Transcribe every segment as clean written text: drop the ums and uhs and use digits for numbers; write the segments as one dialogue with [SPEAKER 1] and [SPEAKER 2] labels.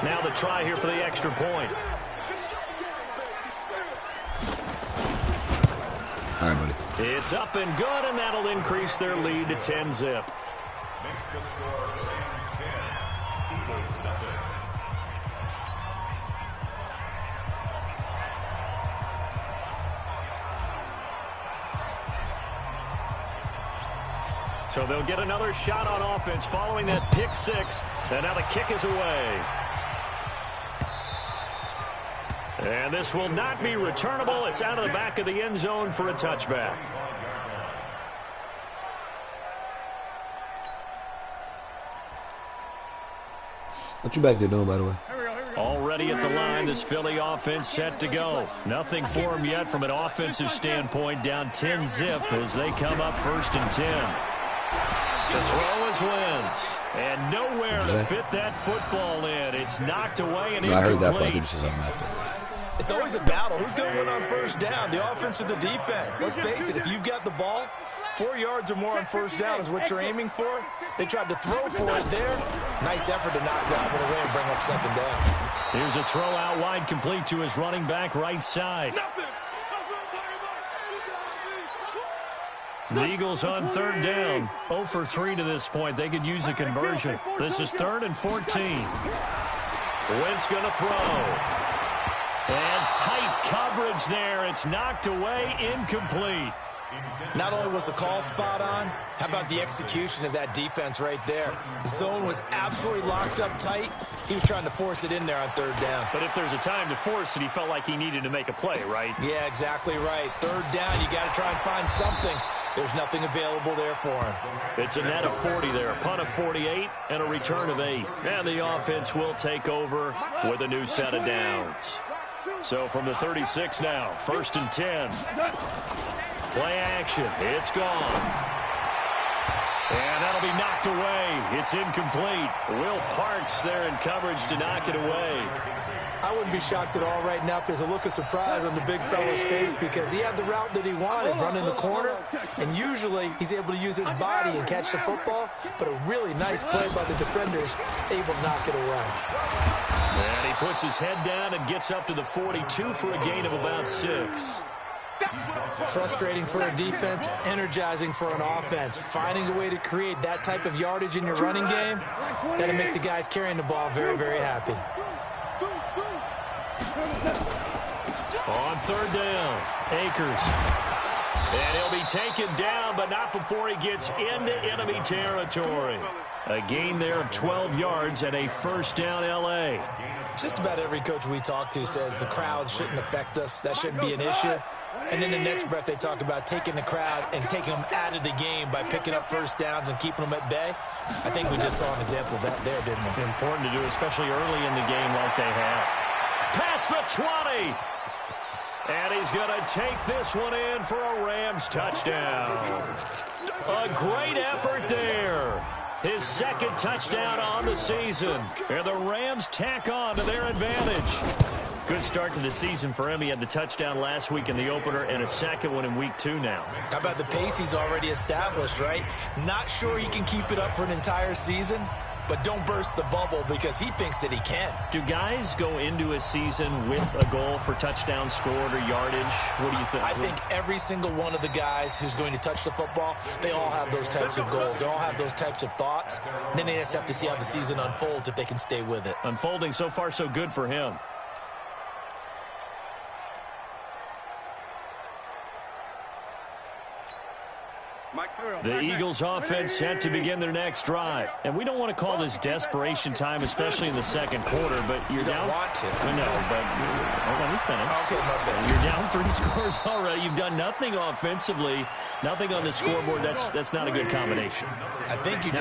[SPEAKER 1] Now the try here for the extra point.
[SPEAKER 2] All right, buddy.
[SPEAKER 1] It's up and good, and that'll increase their lead to 10-zip. So they'll get another shot on offense following that pick six. And now the kick is away. And this will not be returnable. It's out of the back of the end zone for a touchback.
[SPEAKER 2] What you back there doing, by the way?
[SPEAKER 1] Already at the line, this Philly offense set to go. Nothing for them yet from an offensive standpoint. Down 10-zip as they come up 1st and 10. To throw is Wentz. And nowhere to fit that football in. It's knocked away and incomplete.
[SPEAKER 2] I heard that part. This is after.
[SPEAKER 3] It's always a battle. Who's going to win on first down, the offense or the defense? Let's face it, if you've got the ball, 4 yards or more on first down is what you're aiming for. They tried to throw for it there. Nice effort to knock that one away and bring up 2nd down.
[SPEAKER 1] Here's a throw out wide, complete to his running back right side. The Eagles on 3rd down. 0 for 3 to this point. They could use a conversion. This is 3rd and 14. Wentz going to throw. And tight coverage there. It's knocked away, incomplete.
[SPEAKER 3] Not only was the call spot on, how about the execution of that defense right there? The zone was absolutely locked up tight. He was trying to force it in there on 3rd down.
[SPEAKER 1] But if there's a time to force it, he felt like he needed to make a play, right?
[SPEAKER 3] Yeah, exactly right. 3rd down, you got to try and find something. There's nothing available there for him.
[SPEAKER 1] It's a net of 40 there, a punt of 48, and a return of 8. And the offense will take over with a new set of downs. So from the 36 now, 1st and 10. Play action. It's gone. And that'll be knocked away. It's incomplete. Will Parks there in coverage to knock it away.
[SPEAKER 3] I wouldn't be shocked at all right now if there's a look of surprise on the big fella's face because he had the route that he wanted, running the corner, and usually he's able to use his body and catch the football, but a really nice play by the defenders, able to knock it away.
[SPEAKER 1] And he puts his head down and gets up to the 42 for a gain of about 6.
[SPEAKER 3] Frustrating for a defense, energizing for an offense. Finding a way to create that type of yardage in your running game, that'll make the guys carrying the ball very, very happy.
[SPEAKER 1] On 3rd down, Akers. And he'll be taken down, but not before he gets into enemy territory. A gain there of 12 yards and a 1st down L.A.
[SPEAKER 3] Just about every coach we talk to says the crowd shouldn't affect us. That shouldn't be an issue. And in the next breath, they talk about taking the crowd and taking them out of the game by picking up 1st downs and keeping them at bay. I think we just saw an example of that there, didn't we?
[SPEAKER 1] It's important to do, especially early in the game like they have. Past the 20. And he's going to take this one in for a Rams touchdown. A great effort there. His 2nd touchdown on the season. And the Rams tack on to their advantage. Good start to the season for him. He had the touchdown last week in the opener and a 2nd one in week 2 now.
[SPEAKER 3] How about the pace he's already established, right? Not sure he can keep it up for an entire season, but don't burst the bubble because he thinks that he can.
[SPEAKER 1] Do guys go into a season with a goal for touchdowns scored or yardage? What do you think?
[SPEAKER 3] I think every single one of the guys who's going to touch the football, they all have those types of goals. They all have those types of thoughts. And then they just have to see how the season unfolds if they can stay with it.
[SPEAKER 1] Unfolding so far so good for him. The Eagles offense set to begin their next drive. And we don't want to call this desperation time, especially in the 2nd quarter, but you're down.
[SPEAKER 3] Don't want to.
[SPEAKER 1] I know, but hold on, we finish.
[SPEAKER 3] Okay, my bad.
[SPEAKER 1] You're down 3 scores already. You've done nothing offensively, nothing on the scoreboard. That's not a good combination.
[SPEAKER 3] I think you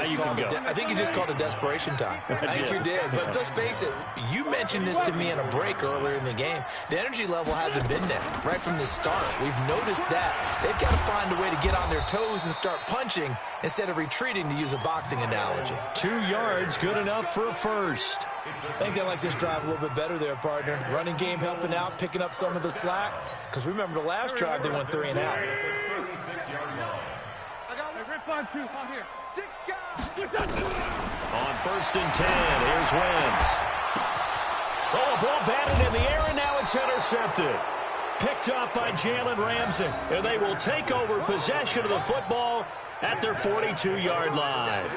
[SPEAKER 3] just called it desperation time. I think you did. But let's face it, you mentioned this to me in a break earlier in the game. The energy level hasn't been there right from the start. We've noticed that. They've got to find a way to get on their toes and start punching instead of retreating, to use a boxing analogy.
[SPEAKER 1] 2 yards, good enough for a 1st.
[SPEAKER 3] I think they like this drive a little bit better there, partner. Running game helping out, picking up some of the slack. Because remember the last drive, they went 3 and out.
[SPEAKER 1] On 1st and 10, here's Wentz. It's intercepted. Picked up by Jalen Ramsey. And they will take over possession of the football at their 42-yard line.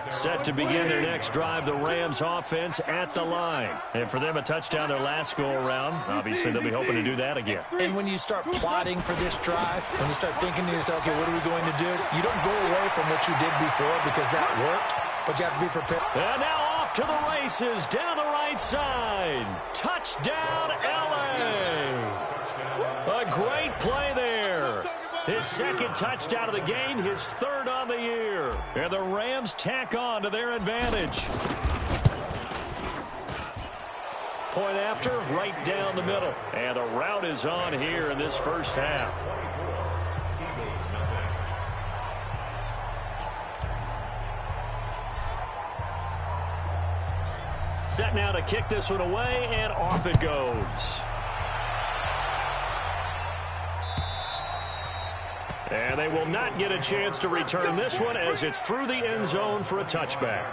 [SPEAKER 1] Set to begin their next drive, the Rams offense at the line. And for them, a touchdown their last go-around. Obviously, they'll be hoping to do that again.
[SPEAKER 3] And when you start plotting for this drive, when you start thinking to yourself, okay, what are we going to do? You don't go away from what you did before because that worked, but you have to be prepared.
[SPEAKER 1] And now off to the races, down the right side. Touchdown, L.A. A great play there. His second touchdown of the game, his third on the year. And the Rams tack on to their advantage. Point after, right down the middle. And the route is on here in this first half. Set now to kick this one away, and off it goes. And they will not get a chance to return this one as it's through the end zone for a touchback.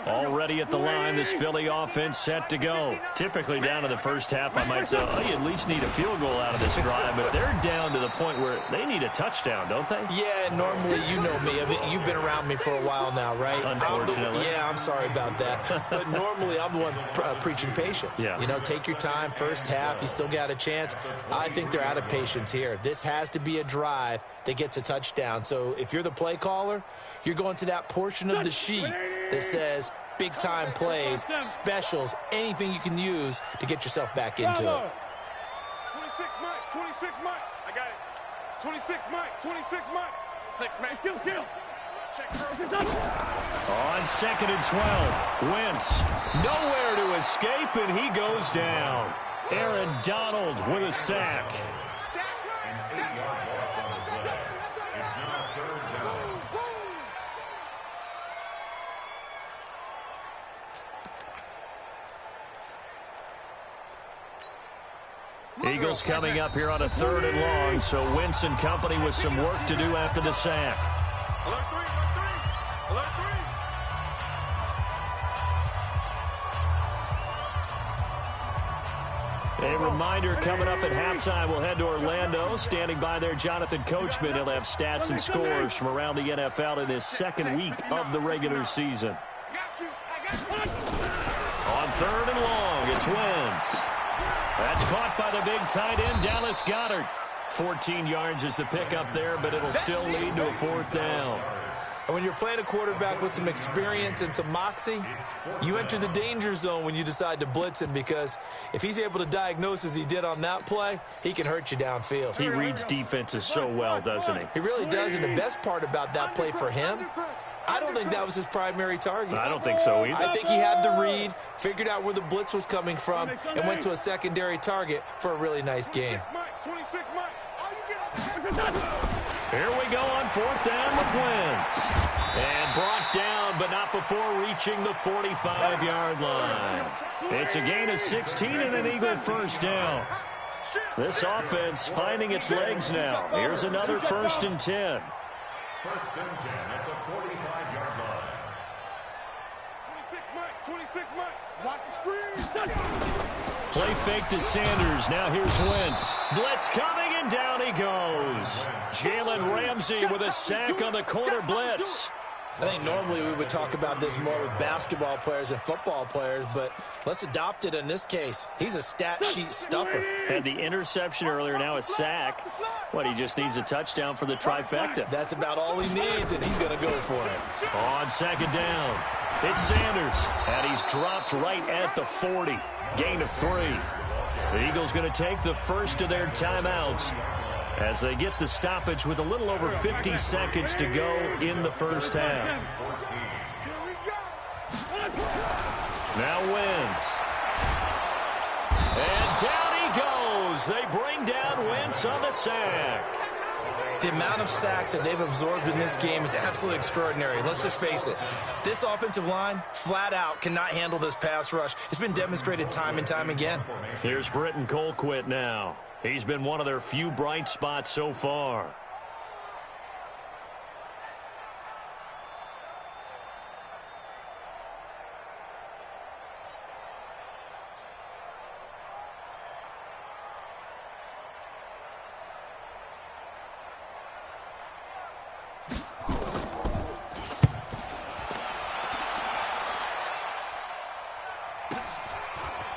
[SPEAKER 1] Already at the line, this Philly offense set to go. Typically down to the first half, I might say, oh, you at least need a field goal out of this drive, but they're down to the point where they need a touchdown, don't they?
[SPEAKER 3] Yeah, normally, you know me. I mean, you've been around me for a while now, right?
[SPEAKER 1] Unfortunately.
[SPEAKER 3] I'm sorry about that. But normally, I'm the one preaching patience.
[SPEAKER 1] Yeah.
[SPEAKER 3] You know, take your time, first half, you still got a chance. I think they're out of patience here. This has to be a drive that gets a touchdown. So if you're the play caller, you're going to that portion of the sheet that says big-time plays, specials, anything you can use to get yourself back into it.
[SPEAKER 4] 26 Mike, 26 Mike. I got it. 26 Mike, 26 Mike. 6 man. Kill. Check
[SPEAKER 1] On 2nd and 12, Wentz nowhere to escape, and he goes down. Aaron Donald with a sack. Eagles coming up here on a 3rd and long, so Wentz and company with some work to do after the sack.
[SPEAKER 4] Alert 3.
[SPEAKER 1] A reminder coming up at halftime, we'll head to Orlando. Standing by there, Jonathan Coachman. He'll have stats and scores from around the NFL in his 2nd week of the regular season. On 3rd and long, it's Wentz. That's caught by the big tight end, Dallas Goedert. 14 yards is the pickup there, but it'll still lead to a 4th down.
[SPEAKER 3] And when you're playing a quarterback with some experience and some moxie, you enter the danger zone when you decide to blitz him, because if he's able to diagnose as he did on that play, he can hurt you downfield.
[SPEAKER 1] He reads defenses so well, doesn't he?
[SPEAKER 3] He really does, and the best part about that play for him, I don't think that was his primary target.
[SPEAKER 1] I don't think so either.
[SPEAKER 3] I think he had the read, figured out where the blitz was coming from, and went to a secondary target for a really nice game.
[SPEAKER 4] 26 Mike.
[SPEAKER 1] Here we go on 4th down with Wentz. And brought down, but not before reaching the 45-yard line. It's a gain of 16 and an Eagle 1st down. This offense finding its legs now. Here's another 1st and 10.
[SPEAKER 4] 1st and 10 at the 45-yard line. 26 Mike. Watch the screen.
[SPEAKER 1] Play fake to Sanders. Now here's Wentz. Blitz coming, and down he goes. Jalen Ramsey with a sack on the corner blitz.
[SPEAKER 3] I think normally we would talk about this more with basketball players and football players, but let's adopt it in this case. He's a stat sheet stuffer.
[SPEAKER 1] Had the interception earlier, now a sack. What, he just needs a touchdown for the trifecta.
[SPEAKER 3] That's about all he needs, and he's going to go for it.
[SPEAKER 1] On 2nd down, it's Sanders, and he's dropped right at the 40. Gain of 3. The Eagles going to take the first of their timeouts as they get the stoppage with a little over 50 seconds to go in the first half. Now Wentz. And down he goes. They bring down Wentz on the sack.
[SPEAKER 3] The amount of sacks that they've absorbed in this game is absolutely extraordinary. Let's just face it. This offensive line, flat out, cannot handle this pass rush. It's been demonstrated time and time again.
[SPEAKER 1] Here's Britton Colquitt now. He's been one of their few bright spots so far.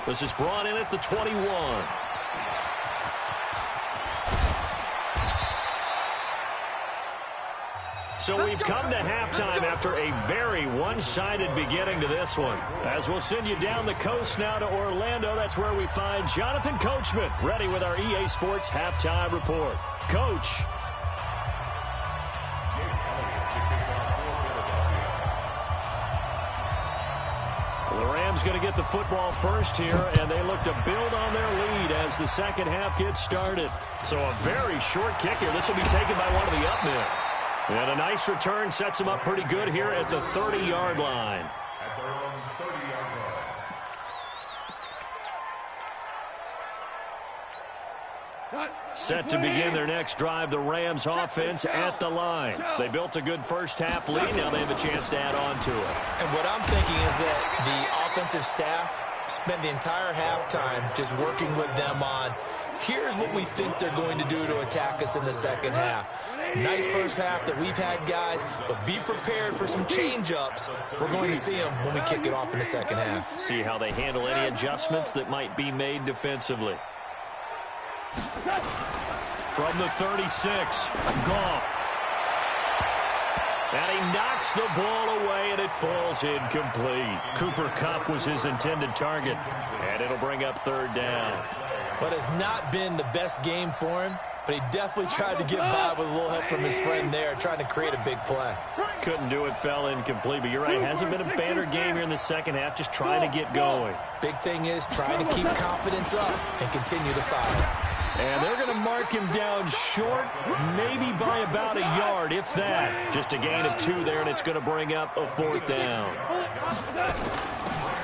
[SPEAKER 1] This is brought in at the 21. So we've come to halftime after a very one-sided beginning to this one. As we'll send you down the coast now to Orlando, that's where we find Jonathan Coachman, ready with our EA Sports Halftime Report. Coach. The Rams going to get the football first here, and they look to build on their lead as the second half gets started. So a very short kick here. This will be taken by one of the up men. And a nice return sets him up pretty good here at the 30-yard line. Set to begin their next drive, the Rams offense at the line. They built a good first half lead. Now they have a chance to add on to it.
[SPEAKER 3] And what I'm thinking is that the offensive staff spent the entire halftime just working with them on, here's what we think they're going to do to attack us in the second half. Nice first half that we've had, guys, but be prepared for some change-ups. We're going to see them when we kick it off in the second half.
[SPEAKER 1] See how they handle any adjustments that might be made defensively. From the 36, Goff. And he knocks the ball away, and it falls incomplete. Cooper Kupp was his intended target, and it'll bring up third down.
[SPEAKER 3] But it's not been the best game for him, but he definitely tried to get by with a little help from his friend there, trying to create a big play.
[SPEAKER 1] Couldn't do it, fell incomplete, but you're right, it hasn't been a banner game here in the second half, just trying to get going.
[SPEAKER 3] Big thing is trying to keep confidence up and continue to fire.
[SPEAKER 1] And they're going to mark him down short, maybe by about a yard, if that. Just a gain of 2 there, and it's going to bring up a fourth down.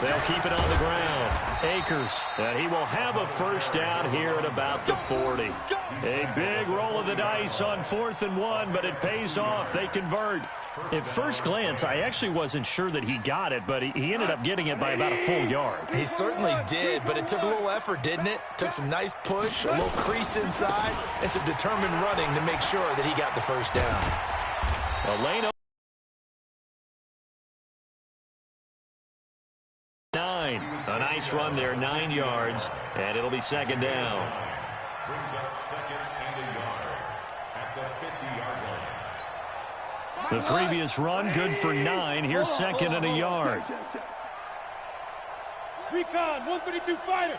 [SPEAKER 1] They'll keep it on the ground. Akers, and he will have a first down here at about the 40. A big roll of the dice on 4th and 1, but it pays off. They convert. At first glance, I actually wasn't sure that he got it, but he ended up getting it by about a full yard.
[SPEAKER 3] He certainly did, but it took a little effort, didn't it? Took some nice push, a little crease inside, and some determined running to make sure that he got the first down.
[SPEAKER 1] A lane 9. A nice run there, 9 yards, and it'll be second down.
[SPEAKER 4] Brings up second and a yard at the 50-yard line.
[SPEAKER 1] The previous run, good for 9. Here's second and a yard.
[SPEAKER 4] Recon, 132 fighter.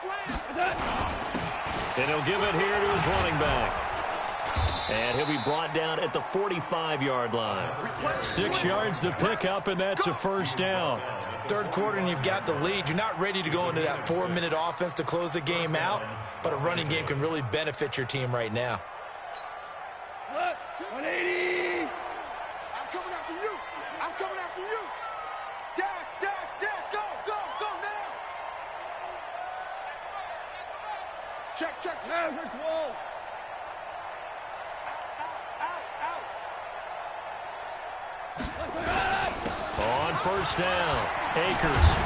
[SPEAKER 4] Slam.
[SPEAKER 1] And he'll give it here to his running back. And he'll be brought down at the 45-yard line. 6 yards the pickup, and that's a first down.
[SPEAKER 3] Third quarter, and you've got the lead. You're not ready to go into that 4-minute offense to close the game out, but a running game can really benefit your team right now.
[SPEAKER 4] 180. I'm coming after you. I'm coming after you. Dash. Go now. Check. Average wall.
[SPEAKER 1] On first down, Akers.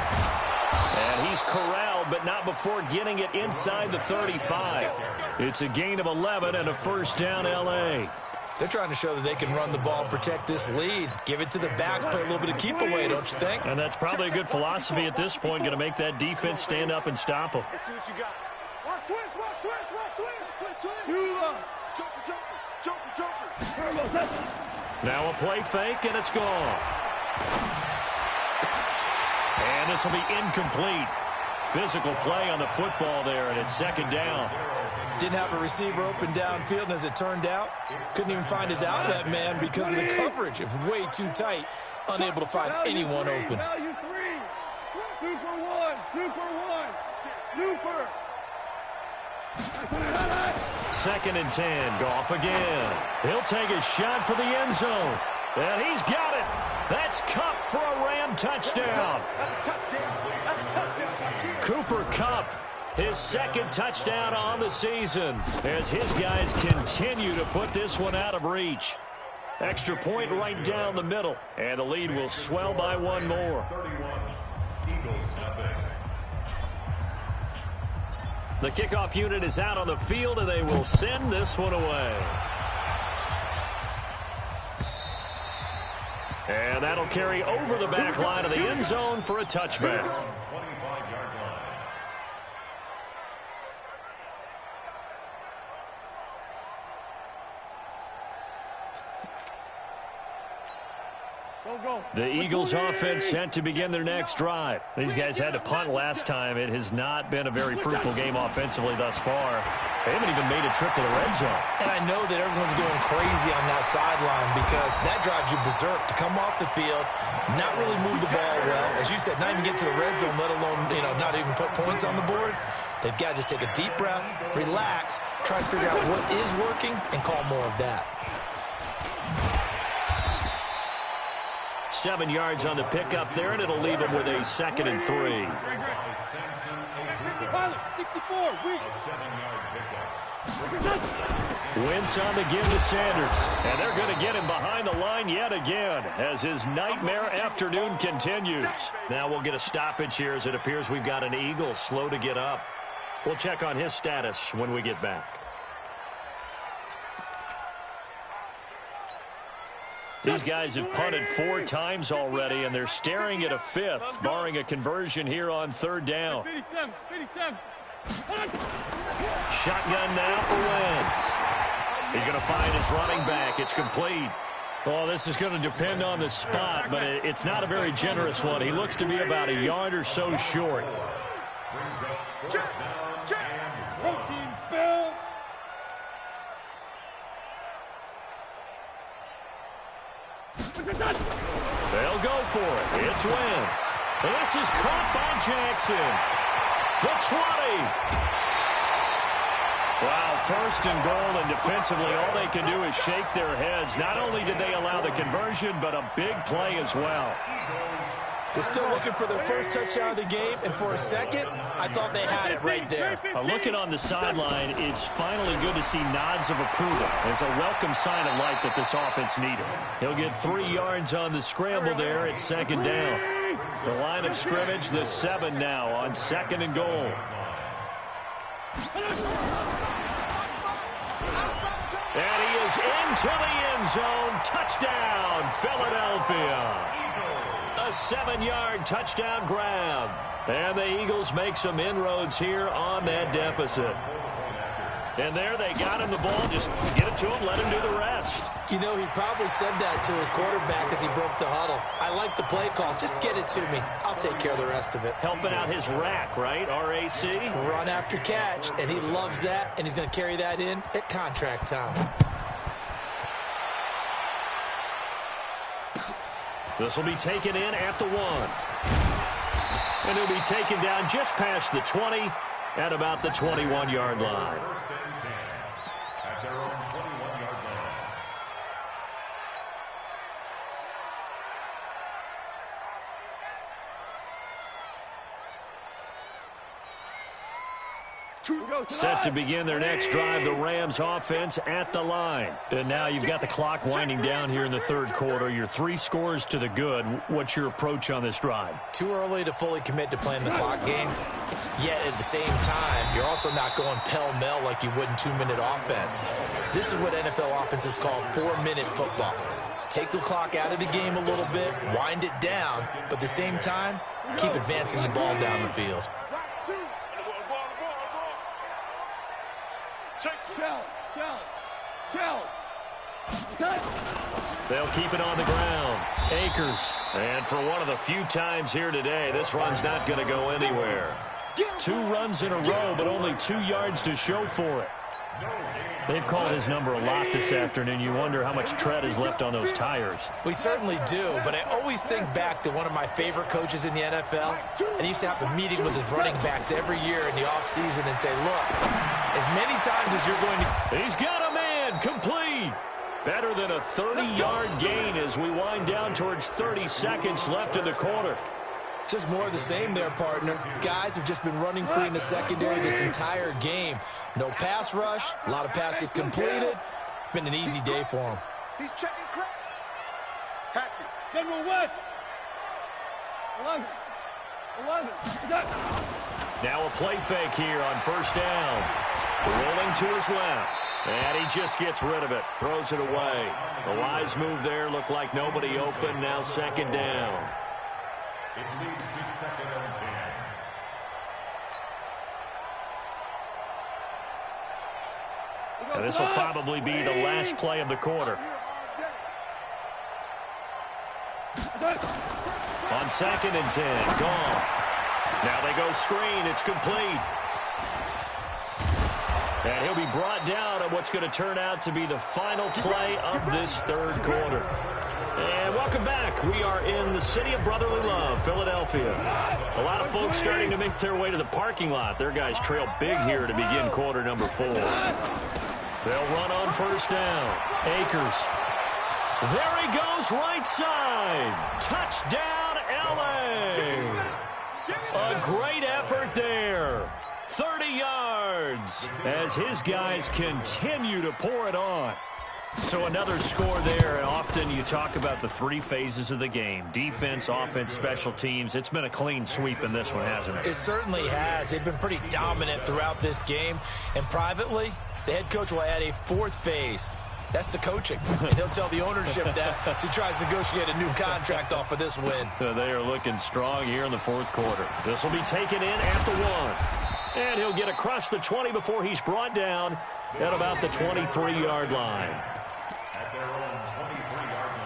[SPEAKER 1] And he's corralled, but not before getting it inside the 35. It's a gain of 11 and a first down, L.A.
[SPEAKER 3] They're trying to show that they can run the ball and protect this lead. Give it to the backs, play a little bit of keep away, don't you think?
[SPEAKER 1] And that's probably a good philosophy at this point, going to make that defense stand up and stop them.
[SPEAKER 4] Let's see what you got. Watch twist. Joker.
[SPEAKER 1] Now a play fake, and it's gone. And this will be incomplete. Physical play on the football there, and it's second down.
[SPEAKER 3] Didn't have a receiver open downfield, and as it turned out, couldn't even find his outlet man because of the coverage. It was way too tight, unable to find anyone open.
[SPEAKER 4] Value 3. Super 1.
[SPEAKER 1] Second and 10. Goff again. He'll take a shot for the end zone. And he's got it. That's Kupp for a Ram touchdown. Cooper Kupp, his second touchdown on the season, as his guys continue to put this one out of reach. Extra point right down the middle, and the lead will swell by one more. The kickoff unit is out on the field, and they will send this one away. And that'll carry over the back line of the end zone for a touchback. The Eagles offense set to begin their next drive. These guys had to punt last time. It has not been a very fruitful game offensively thus far. They haven't even made a trip to the red zone.
[SPEAKER 3] And I know that everyone's going crazy on that sideline because that drives you berserk to come off the field, not really move the ball well. As you said, not even get to the red zone, let alone, not even put points on the board. They've got to just take a deep breath, relax, try to figure out what is working, and call more of that.
[SPEAKER 1] 7 yards on the pickup there, and it'll leave him with a 2nd and 3.
[SPEAKER 4] 64,
[SPEAKER 1] Wentz on the give to Sanders. And they're going to get him behind the line yet again as his nightmare afternoon continues. Now we'll get a stoppage here as it appears we've got an Eagle slow to get up. We'll check on his status when we get back. These guys have punted 4 times already, and they're staring at a 5th, barring a conversion here on 3rd down. Shotgun now for Wentz. He's going to find his running back. It's complete. Well, this is going to depend on the spot, but it's not a very generous one. He looks to be about a yard or so short.
[SPEAKER 4] Protein spill.
[SPEAKER 1] They'll go for it. It's Wentz. This is caught by Jackson. The 20. Wow, 1st and goal, and defensively all they can do is shake their heads. Not only did they allow the conversion, but a big play as well.
[SPEAKER 3] They're still looking for their first touchdown of the game, and for a second, I thought they had it right there.
[SPEAKER 1] Looking on the sideline, it's finally good to see nods of approval. It's a welcome sign of life that this offense needed. He'll get 3 yards on the scramble there at 2nd down. The line of scrimmage, the 7 now on 2nd and goal. And he is into the end zone. Touchdown, Philadelphia. A 7-yard touchdown grab. And the Eagles make some inroads here on that deficit. And there they got him the ball. Just get it to him, let him do the rest.
[SPEAKER 3] He probably said that to his quarterback as he broke the huddle. I like the play call. Just get it to me. I'll take care of the rest of it.
[SPEAKER 1] Helping out his rack, right? R-A-C?
[SPEAKER 3] Run after catch, and he loves that, and he's going to carry that in at contract time.
[SPEAKER 1] This will be taken in at the 1. And he'll be taken down just past the 20 at about the 21-yard line.
[SPEAKER 4] At their own 21-yard line.
[SPEAKER 1] Set to begin their next drive, the Rams offense at the line. And now you've got the clock winding down here in the 3rd quarter. You're 3 scores to the good. What's your approach on this drive?
[SPEAKER 3] Too early to fully commit to playing the clock game. Yet at the same time, you're also not going pell-mell like you would in 2-minute offense. This is what NFL offenses call 4-minute football. Take the clock out of the game a little bit, wind it down, but at the same time, keep advancing the ball down the field.
[SPEAKER 1] They'll keep it on the ground. Akers. And for one of the few times here today, this run's not going to go anywhere. 2 runs in a row, but only 2 yards to show for it. They've called his number a lot this afternoon. You wonder how much tread is left on those tires.
[SPEAKER 3] We certainly do, but I always think back to one of my favorite coaches in the NFL. And he used to have a meeting with his running backs every year in the offseason and say, look, as many times as you're going to...
[SPEAKER 1] He's got a man, complete. Better than a 30-yard gain as we wind down towards 30 seconds left in the quarter.
[SPEAKER 3] Just more of the same there, partner. Guys have just been running free in the secondary this entire game. No pass rush, a lot of passes completed. Been an easy day for him.
[SPEAKER 4] He's checking crap. Hatchet.
[SPEAKER 5] General West. 11.
[SPEAKER 1] Now a play fake here on 1st down. Rolling to his left. And he just gets rid of it. Throws it away. The wise move there. Looked like nobody open. Now 2nd down.
[SPEAKER 4] It leads to 2nd and 10.
[SPEAKER 1] And this will probably be the last play of the quarter. On 2nd and 10, Goff. Now they go screen. It's complete. And he'll be brought down at what's going to turn out to be the final play of this third quarter. And welcome back. We are in the city of brotherly love, Philadelphia. A lot of folks starting to make their way to the parking lot. Their guys trail big here to begin quarter number 4. They'll run on first down. Akers. There he goes, right side. Touchdown, L.A. A great effort there. 30 yards as his guys continue to pour it on. So another score there, and often you talk about the 3 phases of the game. Defense, offense, special teams. It's been a clean sweep in this one, hasn't it?
[SPEAKER 3] It certainly has. They've been pretty dominant throughout this game. And privately, the head coach will add a 4th phase. That's the coaching. And he'll tell the ownership that as he tries to negotiate a new contract off of this win.
[SPEAKER 1] They are looking strong here in the 4th quarter. This will be taken in at the 1. And he'll get across the 20 before he's brought down at about the 23-yard line.
[SPEAKER 4] At their own 23-yard line.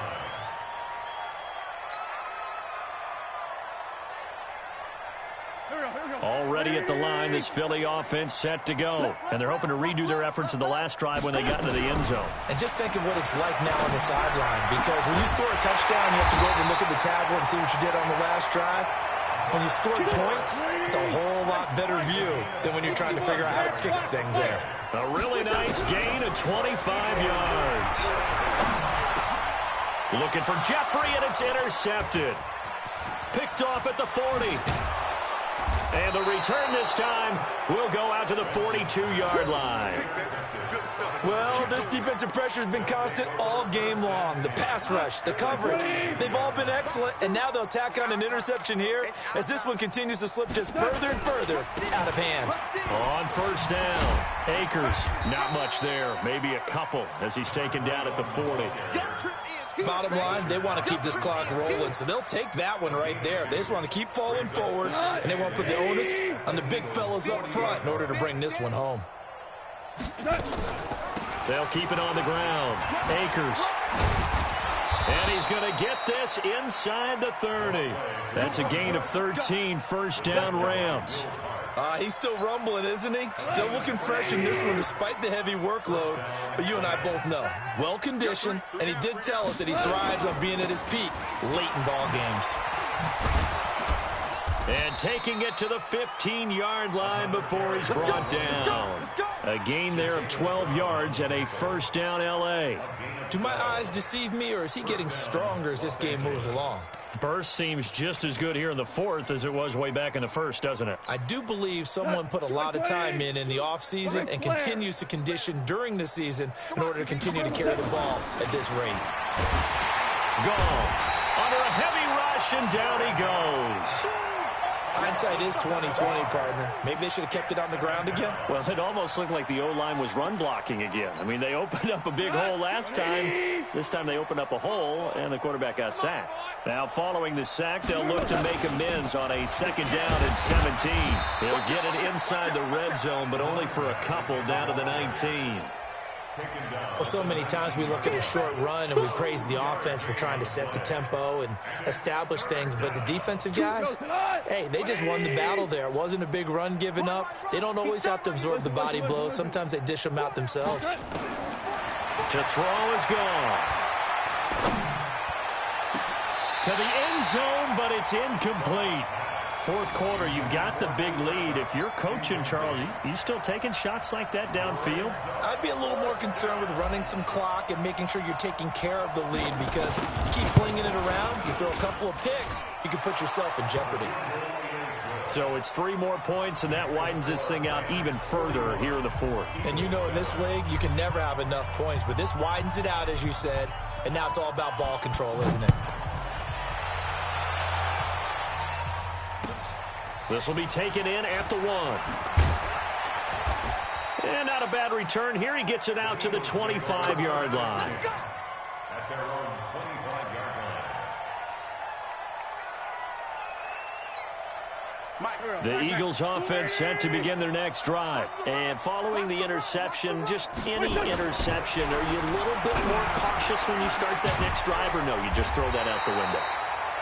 [SPEAKER 1] Already at the line, this Philly offense set to go. And they're hoping to redo their efforts in the last drive when they got into the end zone.
[SPEAKER 3] And just think of what it's like now on the sideline. Because when you score a touchdown, you have to go over and look at the tablet and see what you did on the last drive. When you score points, it's a whole lot better view than when you're trying to figure out how to fix things there.
[SPEAKER 1] A really nice gain of 25 yards. Looking for Jeffrey, and it's intercepted. Picked off at the 40. And the return this time will go out to the 42-yard line.
[SPEAKER 3] Well, this defensive pressure has been constant all game long. The pass rush, the coverage, they've all been excellent, and now they'll tack on an interception here as this one continues to slip just further and further out of hand.
[SPEAKER 1] On first down, Akers, not much there, maybe a couple as he's taken down at the 40.
[SPEAKER 3] Bottom line, they want to keep this clock rolling, so they'll take that one right there. They just want to keep falling forward, and they want to put the onus on the big fellas up front in order to bring this one home.
[SPEAKER 1] They'll keep it on the ground. Akers. And he's going to get this inside the 30. That's a gain of 13, first down Rams.
[SPEAKER 3] He's still rumbling, isn't he? Still looking fresh in this one despite the heavy workload. But you and I both know, well-conditioned, and he did tell us that he thrives on being at his peak late in ball games.
[SPEAKER 1] And taking it to the 15-yard line before he's brought down. A gain there of 12 yards and a first down L.A.
[SPEAKER 3] Do my eyes deceive me, or is he getting stronger as this game moves along?
[SPEAKER 1] Burst seems just as good here in the 4th as it was way back in the 1st, doesn't it?
[SPEAKER 3] I do believe someone put a lot of time in the offseason and continues to condition during the season in order to continue to carry the ball at this rate.
[SPEAKER 1] Goff under a heavy rush, and down he goes.
[SPEAKER 3] Hindsight is 20/20, partner. Maybe they should have kept it on the ground again.
[SPEAKER 1] Well, it almost looked like the O-line was run blocking again. I mean, they opened up a big hole last time. This time they opened up a hole, and the quarterback got sacked. Now, following the sack, they'll look to make amends on a second down and 17. He'll get it inside the red zone, but only for a couple down to the 19.
[SPEAKER 3] Well, so many times we look at a short run and we praise the offense for trying to set the tempo and establish things, but the defensive guys, hey, they just won the battle there. It wasn't a big run given up. They don't always have to absorb the body blows. Sometimes they dish them out themselves.
[SPEAKER 1] To throw is gone. To the end zone, but it's incomplete. 4th quarter, you've got the big lead. If you're coaching, Charles, you still taking shots like that downfield?
[SPEAKER 3] I'd be a little more concerned with running some clock and making sure you're taking care of the lead, because you keep flinging it around, you throw a couple of picks, you can put yourself in jeopardy.
[SPEAKER 1] So it's 3 more points, and that widens this thing out even further here in the 4th.
[SPEAKER 3] And you know in this league, you can never have enough points, but this widens it out, as you said, and now it's all about ball control, isn't it?
[SPEAKER 1] This will be taken in at the 1. And not a bad return here. He gets it out to the 25-yard line.
[SPEAKER 4] At their own 25-yard line.
[SPEAKER 1] The Eagles offense set to begin their next drive. And following the interception, just any interception, are you a little bit more cautious when you start that next drive, or no, you just throw that out the window?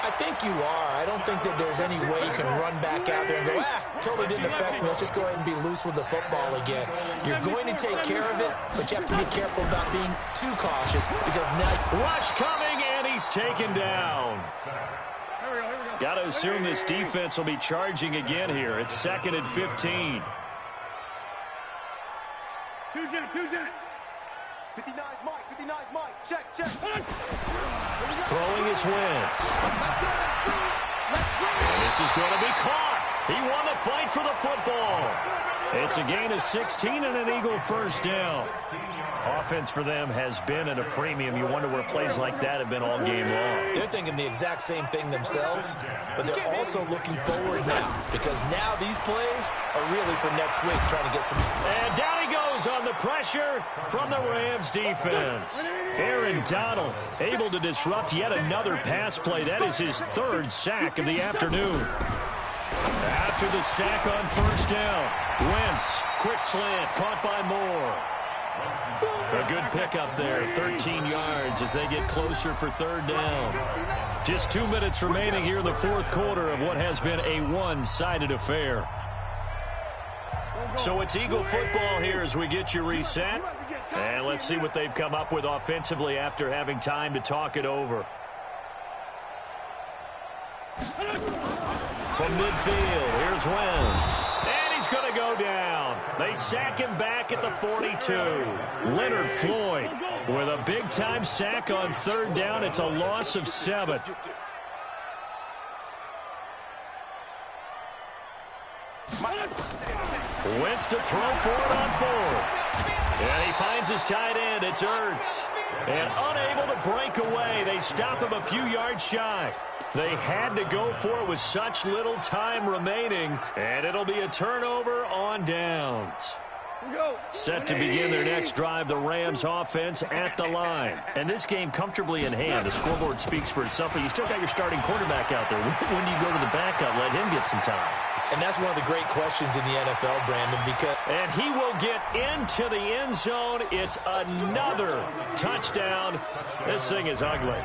[SPEAKER 3] I think you are. I don't think that there's any way you can run back out there and go, totally didn't affect me. Let's just go ahead and be loose with the football again. You're going to take care of it, but you have to be careful about being too cautious because now...
[SPEAKER 1] Rush coming, and he's taken down. Got to assume this defense will be charging again here. It's 2nd and 15.
[SPEAKER 4] 59 Mike, check.
[SPEAKER 1] Throwing his Wentz. And this is going to be caught. He won the fight for the football. It's a gain of 16 and an Eagle first down. Offense for them has been at a premium. You wonder where plays like that have been all game long.
[SPEAKER 3] They're thinking the exact same thing themselves, but they're also looking forward now because now these plays are really for next week, trying to get some...
[SPEAKER 1] And down he goes on the pressure from the Rams defense. Aaron Donald able to disrupt yet another pass play. That is his 3rd sack of the afternoon. After the sack on first down, Wentz, quick slant, caught by Moore. A good pickup there, 13 yards as they get closer for 3rd down. Just 2 minutes remaining here in the 4th quarter of what has been a one-sided affair. So it's Eagle football here as we get you reset. And let's see what they've come up with offensively after having time to talk it over. From midfield, here's Wentz. And he's going to go down. They sack him back at the 42. Leonard Floyd with a big-time sack on 3rd down. It's a loss of 7. Wentz to throw for it on 4th. And he finds his tight end. It's Ertz. And unable to break away. They stop him a few yards shy. They had to go for it with such little time remaining. And it'll be a turnover on downs. Set to begin their next drive, the Rams offense at the line. And this game comfortably in hand. The scoreboard speaks for itself, but you still got your starting quarterback out there. When do you go to the backup, let him get some time?
[SPEAKER 3] And that's one of the great questions in the NFL, Brandon, because...
[SPEAKER 1] And he will get into the end zone. It's another touchdown. This thing is ugly.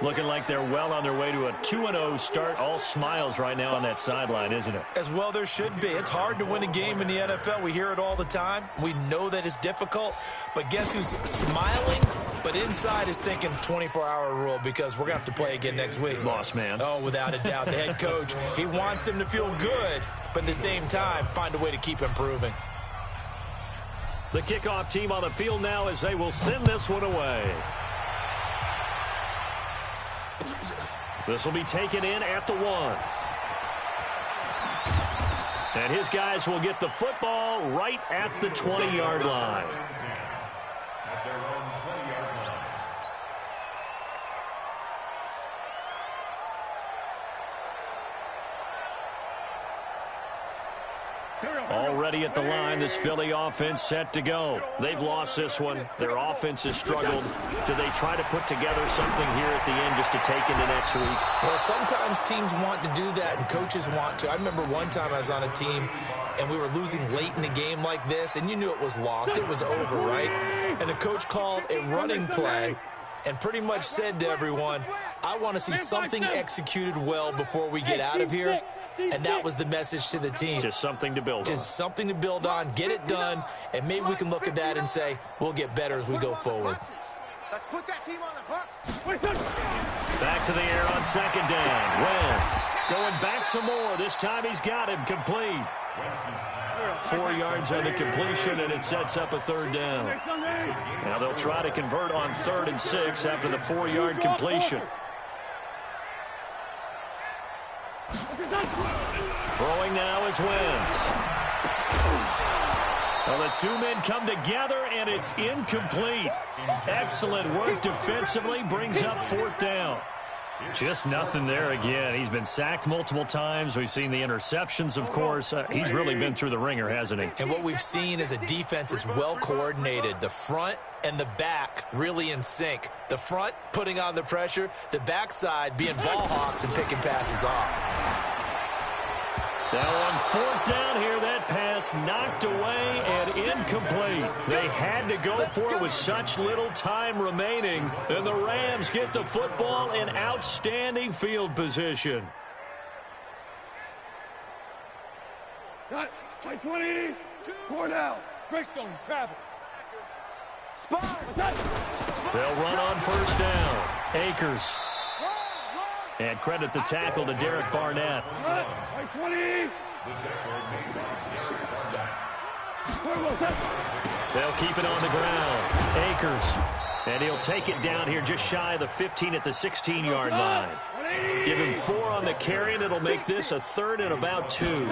[SPEAKER 1] Looking like they're well on their way to a 2-0 start. All smiles right now on that sideline, isn't it?
[SPEAKER 3] As well there should be. It's hard to win a game in the NFL. We hear it all the time. We know that it's difficult. But guess who's smiling? But inside is thinking 24-hour rule because we're going to have to play again next week.
[SPEAKER 1] Boss man.
[SPEAKER 3] Oh, without a doubt. The head coach, he wants him to feel good, but at the same time, find a way to keep improving.
[SPEAKER 1] The kickoff team on the field now as they will send this one away. This will be taken in at the 1. And his guys will get the football right at the 20-yard line. Already at the line, this Philly offense set to go. They've lost this one. Their offense has struggled. Do they try to put together something here at the end just to take into next week?
[SPEAKER 3] Well, sometimes teams want to do that and coaches want to. I remember one time I was on a team and we were losing late in the game like this, and you knew it was lost. It was over, right? And the coach called a running play and pretty much said to everyone, I want to see something executed well before we get out of here. And that was the message to the team.
[SPEAKER 1] Just something to build on.
[SPEAKER 3] Just something to build on, get it done, and maybe we can look at that and say, we'll get better as we go forward.
[SPEAKER 4] Let's put that team on the hooks.
[SPEAKER 1] Back to the air on 2nd down. Wentz going back to Moore. This time he's got him complete. 4 yards on the completion, and it sets up a 3rd down. Now they'll try to convert on 3rd and 6 after the 4-yard completion. Throwing now is Wentz. Well, the two men come together, and it's incomplete. Excellent work defensively, brings up 4th down. Just nothing there again. He's been sacked multiple times. We've seen the interceptions, of course. He's really been through the ringer, hasn't he?
[SPEAKER 3] And what we've seen is a defense is well coordinated. The front and the back really in sync. The front putting on the pressure, the backside being ball hawks and picking passes off.
[SPEAKER 1] Now on fourth down here, that pass knocked away and incomplete. They had to go for it with such little time remaining. And the Rams get the football in outstanding field position.
[SPEAKER 5] Got 20. 4 down. Greystone, travel. Spot.
[SPEAKER 1] They'll run on first down. Akers. And credit the tackle to Derek Barnett.
[SPEAKER 5] 20.
[SPEAKER 1] They'll keep it on the ground. Akers. And he'll take it down here just shy of the 15 at the 16-yard line. Give him 4 on the carry, and it'll make this a 3rd and about 2.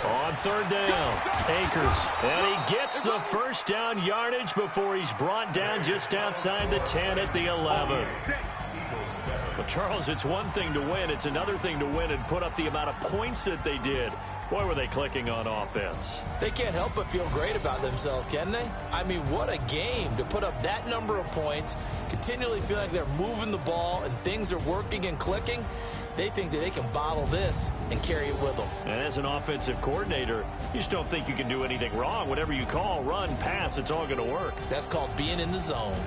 [SPEAKER 1] On third down, Akers. And he gets the first down yardage before he's brought down just outside the 10 at the 11. But, Charles, it's one thing to win. It's another thing to win and put up the amount of points that they did. Boy, were they clicking on offense.
[SPEAKER 3] They can't help but feel great about themselves, can they? I mean, what a game to put up that number of points, continually feel like they're moving the ball and things are working and clicking. They think that they can bottle this and carry it with them.
[SPEAKER 1] And as an offensive coordinator, you just don't think you can do anything wrong. Whatever you call, run, pass, it's all going to work.
[SPEAKER 3] That's called being in the zone.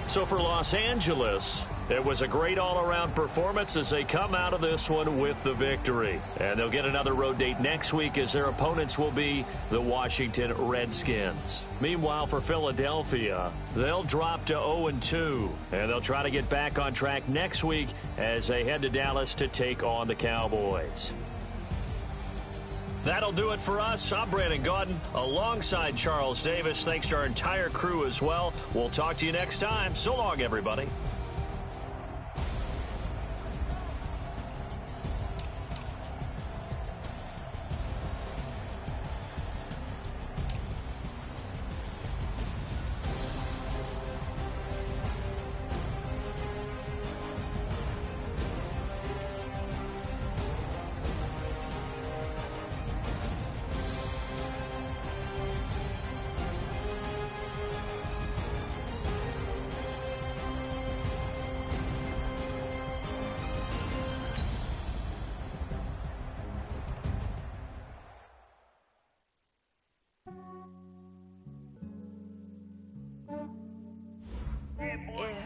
[SPEAKER 1] So for Los Angeles, it was a great all-around performance as they come out of this one with the victory. And they'll get another road date next week as their opponents will be the Washington Redskins. Meanwhile, for Philadelphia, they'll drop to 0-2. And they'll try to get back on track next week as they head to Dallas to take on the Cowboys. That'll do it for us. I'm Brandon Gaudin alongside Charles Davis. Thanks to our entire crew as well. We'll talk to you next time. So long, everybody.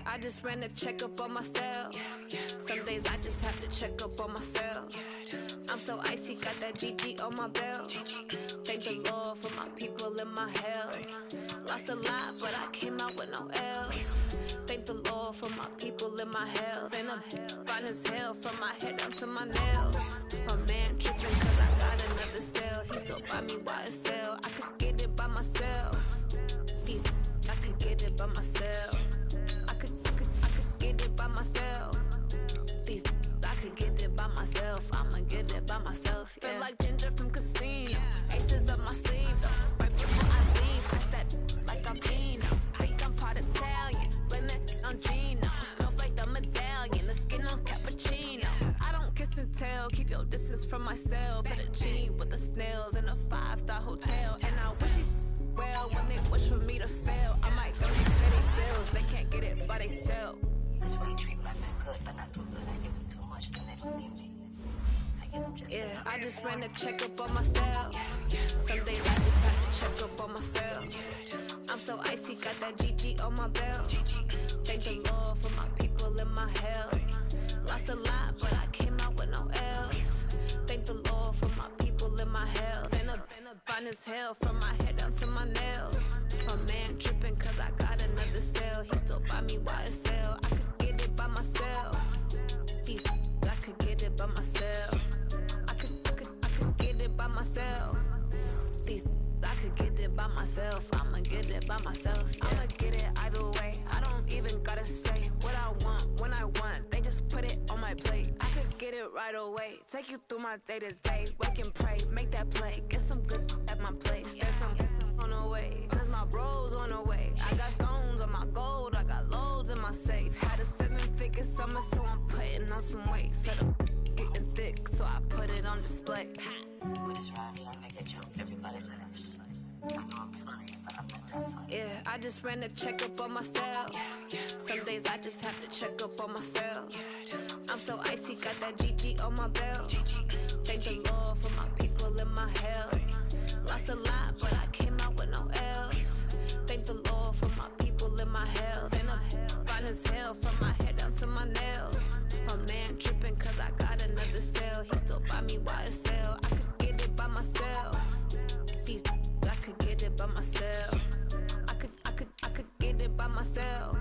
[SPEAKER 6] I just ran a checkup on myself. Some days I just have to check up on myself. I'm so icy, got that GG on my belt. Thank the Lord for my people and my health. Lost a lot, but I came out with no L's. Thank the Lord for my people and my health. And I'm fine as hell from my head down to my nails. My man tripping cause I got another cell. He still buy me YSL. I could get it by myself. These I could get it by myself. I could get it by myself. These I could get it by myself. I'ma get it by myself. Yeah. Feel like Ginger from Casino. Aces up my sleeve though. Right before I leave, I said like I'm Dino. Think I'm part Italian. Blame it on Gino. Snowflake the medallion. The skin on cappuccino. I don't kiss and tell. Keep your distance from myself. Fettuccine with the snails in a 5-star hotel. And I wish he well when they wish for me to fail. I might go to petty bills. They can't get it by they sell.
[SPEAKER 7] That's why you treat my men good, but not too good. I give them too much, then they don't need me. I give them just
[SPEAKER 6] yeah, I just ran a checkup on myself. Some days I just have to check up on myself. I'm so icy, got that GG on my belt. Thank the Lord for my people and my health. Lost a lot, but I came out with no L's. Thank the Lord for my people and my health. And I'm fine as hell from my head down to my nails. My man tripping cause I got another cell. He still buy me YSL. I could get it by myself. These I could get it by myself. I could get it by myself. These I could get it by myself. I'ma get it by myself. Yeah. I'ma get it either way. I don't even gotta say what I want when I want. They just put it on my plate. I could get it right away. Take you through my day to day. Wake and pray, make that play. Get some good at my place. There's some on the way. Cause my bros on the way. I got stones on my gold. I got loads in my safe. Had a 7-figure summer, so I'm putting on some weight. Set up getting thick, so I put it on display.
[SPEAKER 7] with his rhymes, I make a jump. Everybody laughs. I know I'm funny, but I'm not that funny.
[SPEAKER 6] Yeah, I just ran a checkup on myself. Some days I just have to check up on myself. I'm so icy, got that GG on my belt. Thank the Lord for my people in my hell. Lost a lot, but I came out with no L's. Thank the Lord for my people in my hell. Then I'm fine as hell from my head down to my nails. My man tripping cause I got another cell. He still buy me YSL. I could get it by myself. These I could get it by myself. I could get it by myself.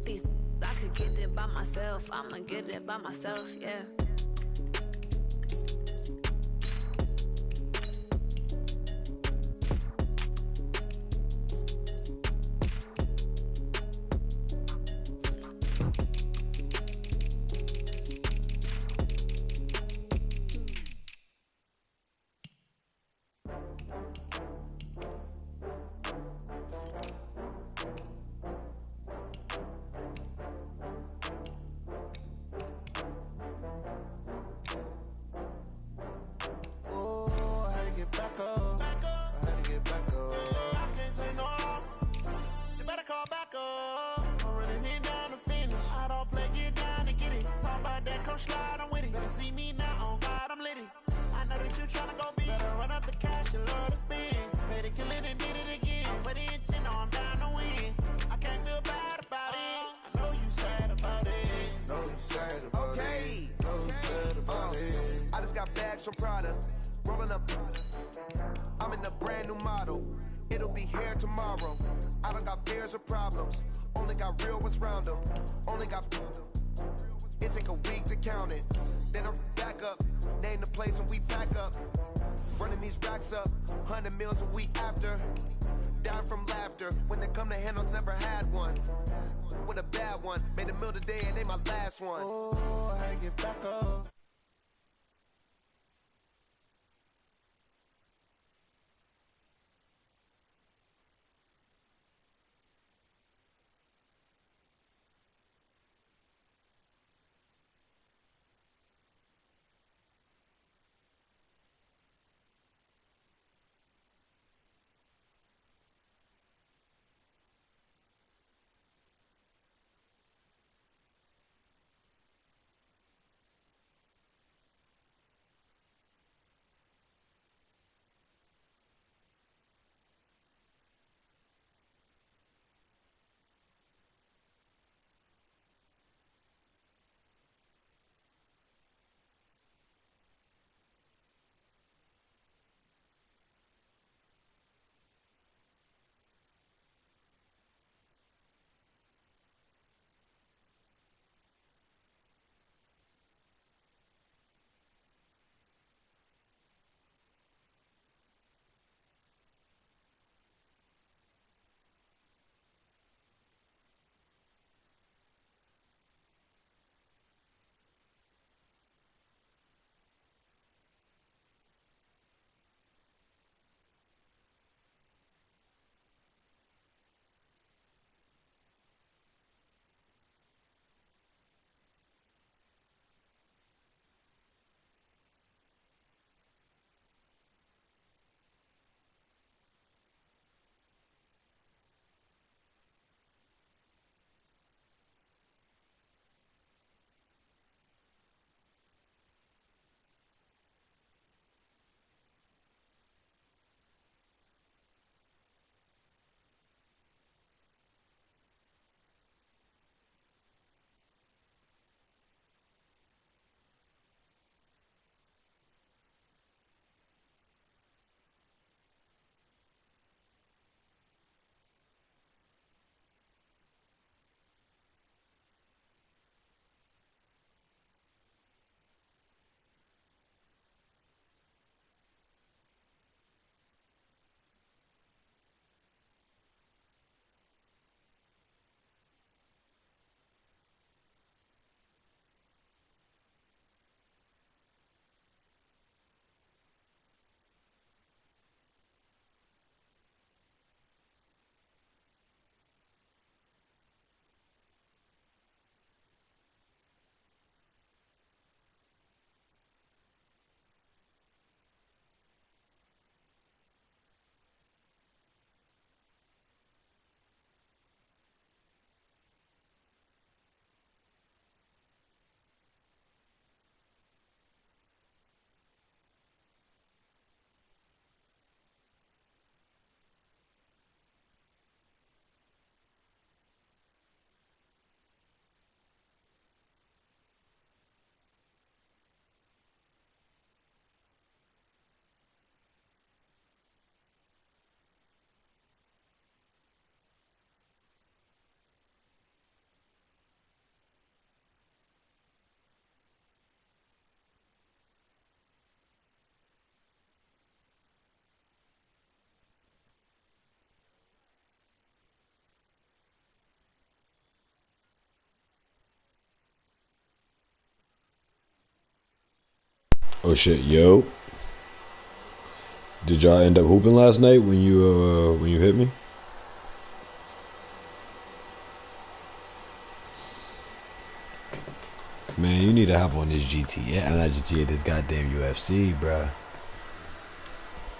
[SPEAKER 6] These I could get it by myself. I'ma get it by myself, yeah.
[SPEAKER 8] From Prada, rolling up. I'm in a brand new model. It'll be here tomorrow. I don't got fears or problems. Only got real ones round them. Only got. It take a week to count it. Then I'm back up. Name the place and we back up. Running these racks up. 100 meals a week after. Dying from laughter. When they come to handles, never had one. With a bad one. Made a meal today and they my last one. Oh, I had to get back up.
[SPEAKER 2] Oh shit, yo. Did y'all end up hooping last night when you hit me? Man, you need to hop on this GTA. Not GTA, this goddamn UFC, bruh.